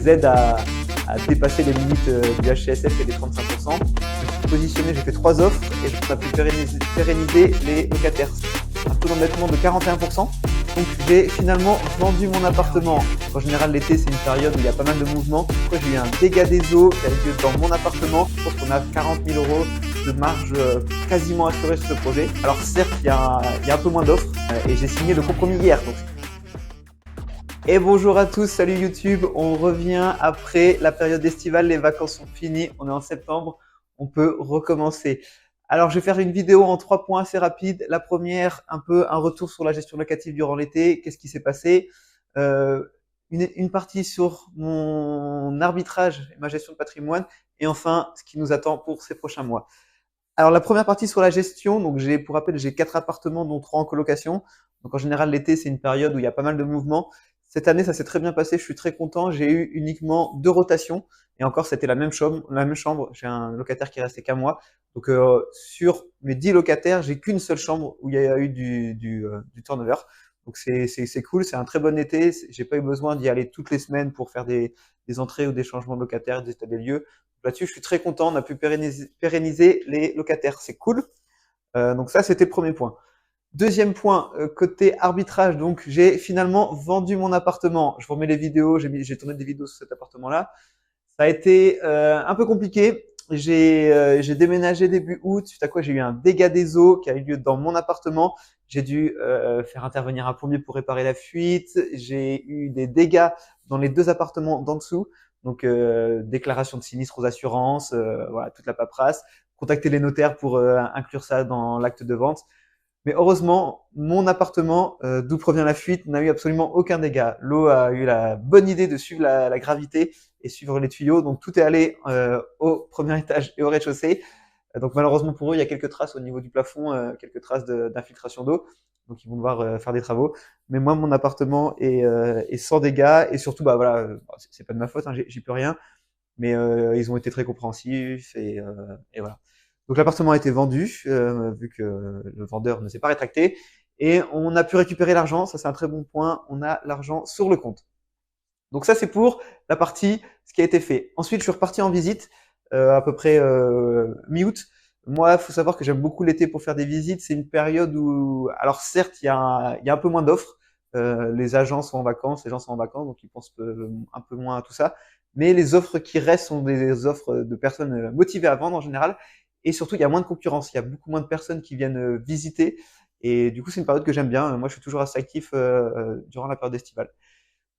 les aide à dépasser les limites du HCSF et des 35%. Je me suis positionné, j'ai fait 3 offres et on a pu pérenniser les locataires. Un taux d'endettement de 41%. Donc j'ai finalement vendu mon appartement. En général, l'été, c'est une période où il y a pas mal de mouvements. Pourquoi j'ai eu un dégât des eaux qui a eu lieu dans mon appartement. Je pense qu'on a 40 000 € de marge quasiment assurée sur ce projet. Alors certes, il y a un peu moins d'offres et j'ai signé le compromis hier. Donc. Et bonjour à tous, salut YouTube. On revient après la période estivale, les vacances sont finies, on est en septembre, on peut recommencer. Alors, je vais faire une vidéo en 3 points assez rapides. La première, un peu un retour sur la gestion locative durant l'été. Qu'est-ce qui s'est passé? Une partie sur mon arbitrage et ma gestion de patrimoine. Et enfin, ce qui nous attend pour ces prochains mois. Alors, la première partie sur la gestion. Donc, pour rappel, j'ai 4 appartements, dont 3 en colocation. Donc, en général, l'été, c'est une période où il y a pas mal de mouvements. Cette année, ça s'est très bien passé. Je suis très content. J'ai eu uniquement 2 rotations. Et encore, c'était la même chambre. J'ai un locataire qui restait qu'à moi. Donc, sur mes 10 locataires, j'ai qu'une seule chambre où il y a eu du turnover. Donc, c'est cool. C'est un très bon été. J'ai pas eu besoin d'y aller toutes les semaines pour faire des entrées ou des changements de locataires, des états des lieux. Là-dessus, je suis très content. On a pu pérenniser les locataires. C'est cool. Donc, ça, c'était le premier point. Deuxième point, côté arbitrage, donc j'ai finalement vendu mon appartement. Je vous remets les vidéos, j'ai tourné des vidéos sur cet appartement-là. Ça a été un peu compliqué. J'ai déménagé début août, suite à quoi j'ai eu un dégât des eaux qui a eu lieu dans mon appartement. J'ai dû faire intervenir un plombier pour réparer la fuite. J'ai eu des dégâts dans les 2 appartements d'en dessous. Donc déclaration de sinistre aux assurances, voilà, toute la paperasse. Contacter les notaires pour inclure ça dans l'acte de vente. Mais heureusement, mon appartement, d'où provient la fuite, n'a eu absolument aucun dégât. L'eau a eu la bonne idée de suivre la gravité et suivre les tuyaux. Donc tout est allé au premier étage et au rez-de-chaussée. Donc malheureusement pour eux, il y a quelques traces au niveau du plafond, quelques traces d'infiltration d'eau. Donc ils vont devoir faire des travaux. Mais moi, mon appartement est sans dégâts. Et surtout, bah voilà, c'est pas de ma faute, hein, j'y peux rien. Mais ils ont été très compréhensifs et voilà. Donc l'appartement a été vendu, vu que le vendeur ne s'est pas rétracté, et on a pu récupérer l'argent. Ça, c'est un très bon point. On a l'argent sur le compte. Donc ça, c'est pour la partie ce qui a été fait. Ensuite, je suis reparti en visite à peu près mi-août. Moi, il faut savoir que j'aime beaucoup l'été pour faire des visites. C'est une période où, alors certes, il y a un peu moins d'offres. Les agents sont en vacances, les gens sont en vacances, donc ils pensent un peu moins à tout ça. Mais les offres qui restent sont des offres de personnes motivées à vendre en général. Et surtout, il y a moins de concurrence. Il y a beaucoup moins de personnes qui viennent visiter. Et du coup, c'est une période que j'aime bien. Moi, je suis toujours assez actif durant la période estivale.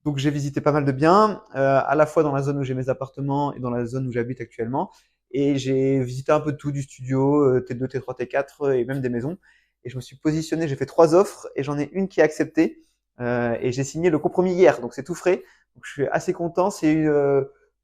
Donc, j'ai visité pas mal de biens, à la fois dans la zone où j'ai mes appartements et dans la zone où j'habite actuellement. Et j'ai visité un peu de tout, du studio, T2, T3, T4 et même des maisons. Et je me suis positionné, j'ai fait 3 offres et j'en ai une qui est acceptée. Et j'ai signé le compromis hier, donc c'est tout frais. Donc, je suis assez content.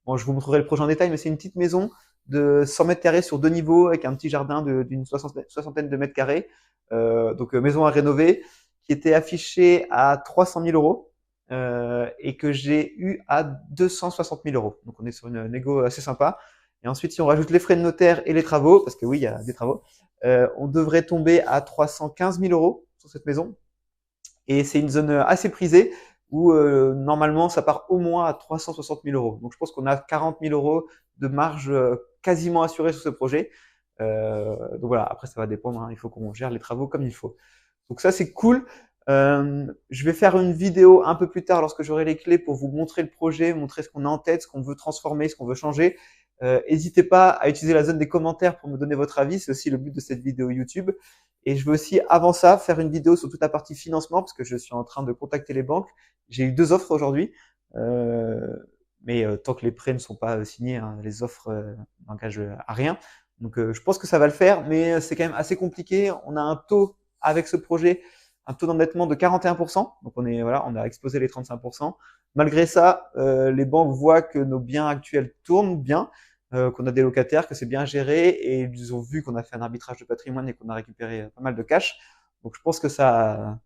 Bon, je vous montrerai le projet en détail, mais c'est une petite maison de 100 mètres carrés sur 2 niveaux avec un petit jardin d'une soixantaine de mètres carrés. Donc, maison à rénover qui était affichée à 300 000 € et que j'ai eu à 260 000 €. Donc, on est sur une négo assez sympa. Et ensuite, si on rajoute les frais de notaire et les travaux, parce que oui, il y a des travaux, on devrait tomber à 315 000 € sur cette maison. Et c'est une zone assez prisée où normalement ça part au moins à 360 000 €. Donc je pense qu'on a 40 000 € de marge quasiment assurée sur ce projet. Donc voilà, après ça va dépendre, hein, il faut qu'on gère les travaux comme il faut. Donc ça c'est cool. Je vais faire une vidéo un peu plus tard lorsque j'aurai les clés pour vous montrer le projet, montrer ce qu'on a en tête, ce qu'on veut transformer, ce qu'on veut changer. N'hésitez pas à utiliser la zone des commentaires pour me donner votre avis, c'est aussi le but de cette vidéo YouTube. Et je veux aussi, avant ça, faire une vidéo sur toute la partie financement, parce que je suis en train de contacter les banques. J'ai eu 2 offres aujourd'hui, mais tant que les prêts ne sont pas signés, hein, les offres n'engagent à rien. Donc je pense que ça va le faire, mais c'est quand même assez compliqué. On a un taux avec ce projet, un taux d'endettement de 41%. Donc on a explosé les 35%. Malgré ça, les banques voient que nos biens actuels tournent bien, qu'on a des locataires, que c'est bien géré, et ils ont vu qu'on a fait un arbitrage de patrimoine et qu'on a récupéré pas mal de cash. Donc je pense que ça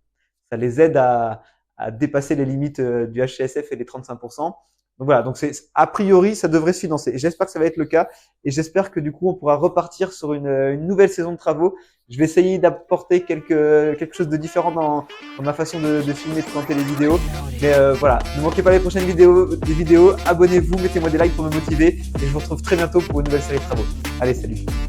les aide à dépasser les limites du HCSF et les 35%. Donc voilà, donc a priori, ça devrait se financer. Et j'espère que ça va être le cas. Et j'espère que du coup, on pourra repartir sur une nouvelle saison de travaux. Je vais essayer d'apporter quelque chose de différent dans ma façon de filmer, de présenter les vidéos. Mais voilà, ne manquez pas les prochaines vidéos. Abonnez-vous, mettez-moi des likes pour me motiver. Et je vous retrouve très bientôt pour une nouvelle série de travaux. Allez, salut!